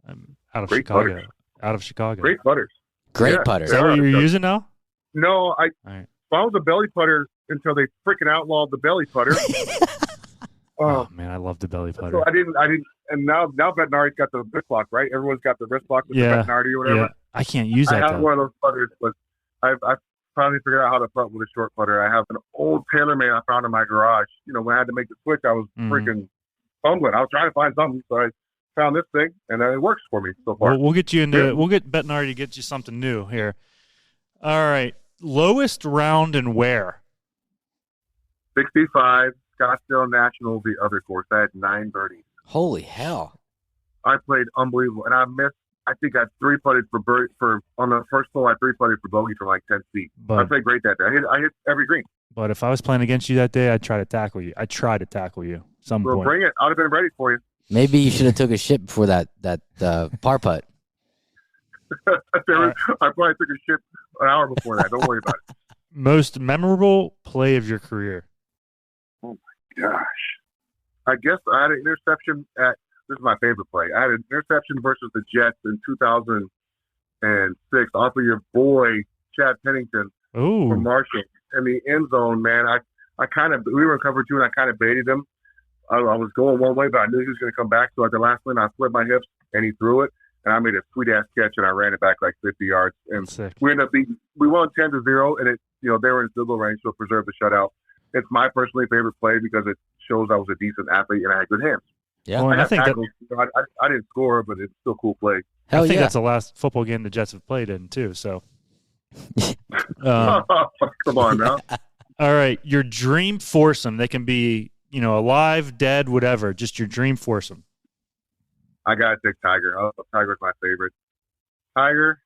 I'm out of Chicago. Putters. Out of Chicago. Great putters. Great putters. Is that what you're using now? No, I was a belly putter until they freaking outlawed the belly putter. Oh man, I love the belly putter. So I didn't, and now Bettinardi's got the wrist block, right? Everyone's got the wrist block with the Bettinardi or whatever. Yeah. I can't use that. I have one of those putters, but I finally figured out how to putt with a short putter. I have an old TaylorMade I found in my garage. When I had to make the switch, I was freaking fumbling. I was trying to find something, so I found this thing, and it works for me so far. We'll get you into. We'll get Bettinardi to get you something new here. All right, lowest round and where? 65, Scottsdale National, the other course. I had 9 birdies. Holy hell! I played unbelievable, and I missed. I think I 3-putted for on the first hole. I 3-putted for bogey from like 10 feet. But I played great that day. I hit every green. But if I was playing against you that day, I'd try to tackle you. Some point. Bring it. I'd have been ready for you. Maybe you should have took a shit before that par putt. I probably took a shit an hour before that. Don't worry about it. Most memorable play of your career? Oh my gosh! I guess I had an interception at. This is my favorite play. I had an interception versus the Jets in 2006 off of your boy Chad Pennington from Marshall in the end zone. Man, we were in cover 2 and I kind of baited him. I was going one way, but I knew he was going to come back. So at the last one, I split my hips and he threw it, and I made a sweet ass catch and I ran it back like 50 yards. And we ended up we won 10-0, and they were in field goal range, so it preserved the shutout. It's my personally favorite play because it shows I was a decent athlete and I had good hands. Yeah, well, I think I didn't score, but it's still a cool play. I think that's the last football game the Jets have played in too. So, come on now. All right, your dream foursome. They can be, alive, dead, whatever. Just your dream foursome. I gotta take Tiger. Tiger's my favorite. Tiger.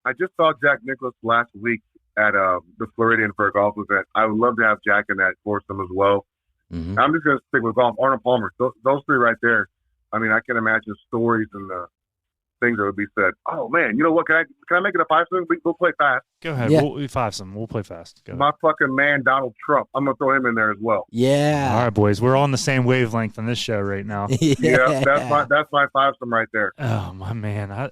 I just saw Jack Nicklaus last week at the Floridian for a golf event. I would love to have Jack in that foursome as well. Mm-hmm. I'm just going to stick with golf. Arnold Palmer, those 3 right there. I mean, I can imagine stories and things that would be said. Oh man, you know what? Can I make it a 5-some? We'll play fast. Go ahead. Yeah. We'll 5-some. We'll play fast. My fucking man, Donald Trump. I'm going to throw him in there as well. Yeah. All right, boys. We're all on the same wavelength on this show right now. Yeah, that's my 5-some right there. Oh my man,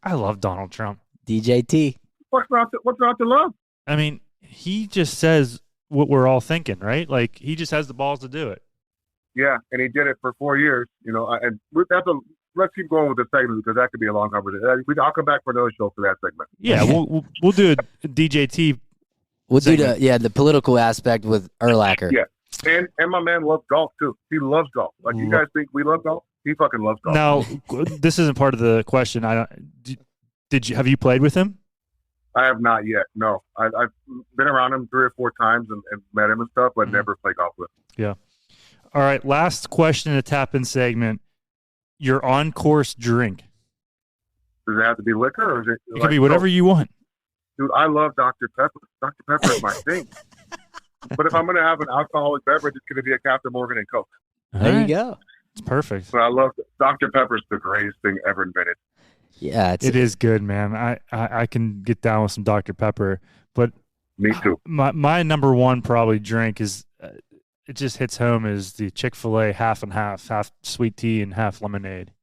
I love Donald Trump. DJT. What's not to love? I mean, he just says what we're all thinking, right? Like, he just has the balls to do it. Yeah, and he did it for 4 years, and let's keep going with the segment because that could be a long conversation. I'll come back for another show for that segment. Yeah, we'll do a DJT. We'll segment. Do the political aspect with Urlacher. Yeah, and my man loves golf too. He loves golf. Like, you guys think we love golf? He fucking loves golf. Now, this isn't part of the question. Have you played with him? I have not yet. No, I've been around him 3 or 4 times and met him and stuff, but never played golf with him. Yeah. All right. Last question in the tap-in segment. Your on-course drink. Does it have to be liquor, or is it? It can be whatever you want. Dude, I love Dr. Pepper. Dr. Pepper is my thing. But if I'm going to have an alcoholic beverage, it's going to be a Captain Morgan and Coke. There you go. It's perfect. But I love Dr. Pepper's the greatest thing ever invented. Yeah, it is good, man. I can get down with some Dr. Pepper, but me too. My number one probably drink is it just hits home is the Chick-fil-A half and half sweet tea and half lemonade.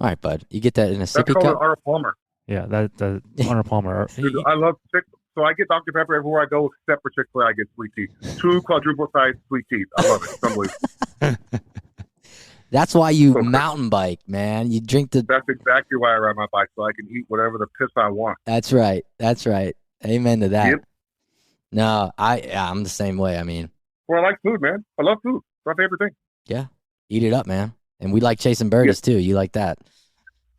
All right, bud. You get that in a sippy That's called cup? Arnold Palmer. Yeah, that Arnold Palmer. Dude, I love so I get Dr. Pepper everywhere I go, except for Chick-fil-A. I get sweet tea. 2 quadruple size sweet teas. I love it. It's unbelievable. That's why you mountain bike, man. You drink the. That's exactly why I ride my bike, so I can eat whatever the piss I want. That's right. Amen to that. Yep. No, I'm the same way. I mean, well, I like food, man. I love food. It's my favorite thing. Yeah, eat it up, man. And we like chasing birdies too. You like that?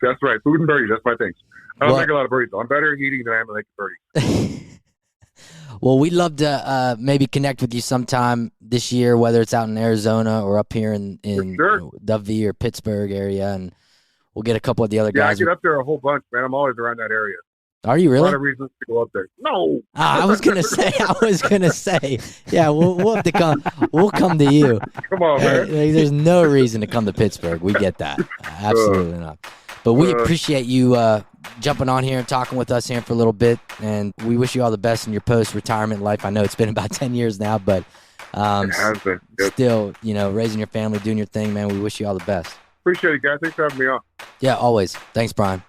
That's right. Food and birdies. That's my thing. I don't make a lot of birdies, though. I'm better at eating than I am at making birdies. Well, we'd love to maybe connect with you sometime this year, whether it's out in Arizona or up here in sure. Dovey or Pittsburgh area, and we'll get a couple of the other guys. Yeah, I get up there a whole bunch, man. I'm always around that area. Are you really? A lot of reasons to go up there. No. I was gonna say. Yeah, we'll have to come. We'll come to you. Come on, man. There's no reason to come to Pittsburgh. We get that. Absolutely not. But we appreciate you jumping on here and talking with us here for a little bit, and we wish you all the best in your post-retirement life. I know it's been about 10 years now, but it has been. Still, raising your family, doing your thing, man. We wish you all the best. Appreciate it, guys. Thanks for having me on. Yeah, always. Thanks, Brian.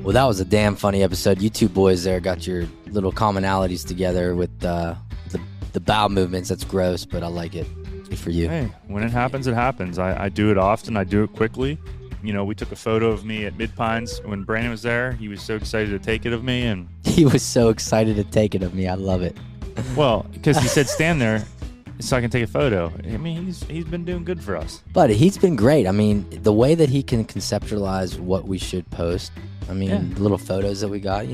Well, that was a damn funny episode. You two boys there got your little commonalities together with the bow movements. That's gross, but I like it. Good for you. Hey, when it happens, it happens. I do it often. I do it quickly. We took a photo of me at Mid-Pines when Brandon was there. He was so excited to take it of me. And he was so excited to take it of me. I love it. Well, because he said stand there so I can take a photo. I mean, he's been doing good for us. But he's been great. I mean, the way that he can conceptualize what we should post. I mean, the little photos that we got,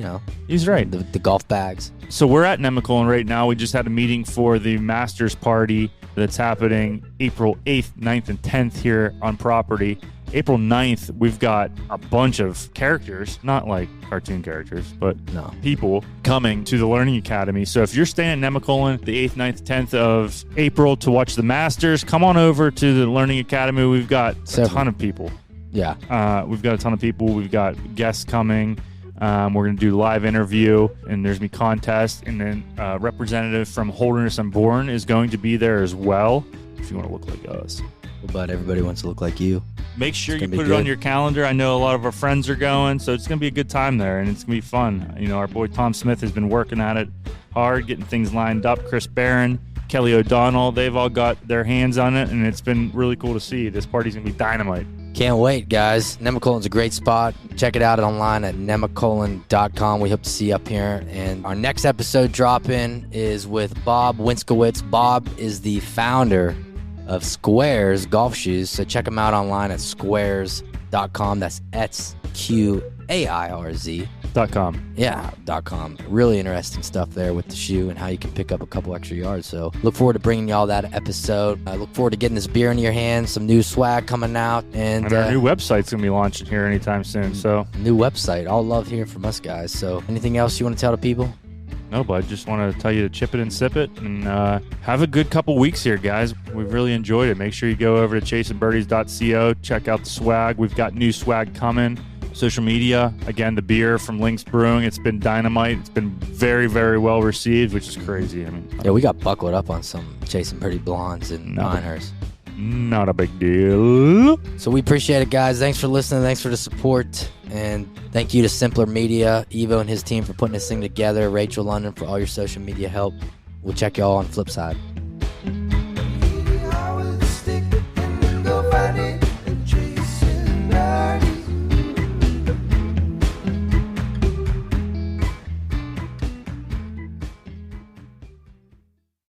He's right. The golf bags. So we're at Nemacolin right now. We just had a meeting for the Masters party that's happening April 8th, 9th, and 10th here on property. April 9th, we've got a bunch of characters, not like cartoon characters, but people coming to the Learning Academy. So if you're staying at Nemacolin the 8th, 9th, 10th of April to watch the Masters, come on over to the Learning Academy. We've got a ton of people. Yeah. We've got a ton of people. We've got guests coming. We're going to do live interview, and there's going to be contest, and then representative from Holderness and Bourne is going to be there as well, if you want to look like us. But everybody wants to look like you. Make sure you put it on your calendar. I know a lot of our friends are going, so it's going to be a good time there, and it's going to be fun. Our boy Tom Smith has been working at it hard, getting things lined up. Chris Barron, Kelly O'Donnell, they've all got their hands on it, and it's been really cool to see. This party's going to be dynamite. Can't wait, guys. Nemacolin's a great spot. Check it out online at nemacolin.com. We hope to see you up here. And our next episode drop-in is with Bob Winskowitz. Bob is the founder of Squares Golf Shoes. So check him out online at squares.com. That's SQAIRZ.com. Yeah, .com. Really interesting stuff there with the shoe and how you can pick up a couple extra yards. So look forward to bringing y'all that episode. I look forward to getting this beer into your hands, some new swag coming out. And our new website's going to be launching here anytime soon. So new website. All love hearing from us, guys. So anything else you want to tell the people? No, but I just want to tell you to chip it and sip it, and have a good couple weeks here, guys. We've really enjoyed it. Make sure you go over to chasinbirdies.co, check out the swag. We've got new swag coming. Social media, again, the beer from Lynx Brewing, it's been dynamite. It's been very, very well received, which is crazy. Yeah, we got buckled up on some Chasin Birdie blondes and Pinehurst. Not a big deal. So we appreciate it, guys. Thanks for listening. Thanks for the support. And thank you to Simpler Media, Evo and his team for putting this thing together, Rachel London for all your social media help. We'll check y'all on the flip side.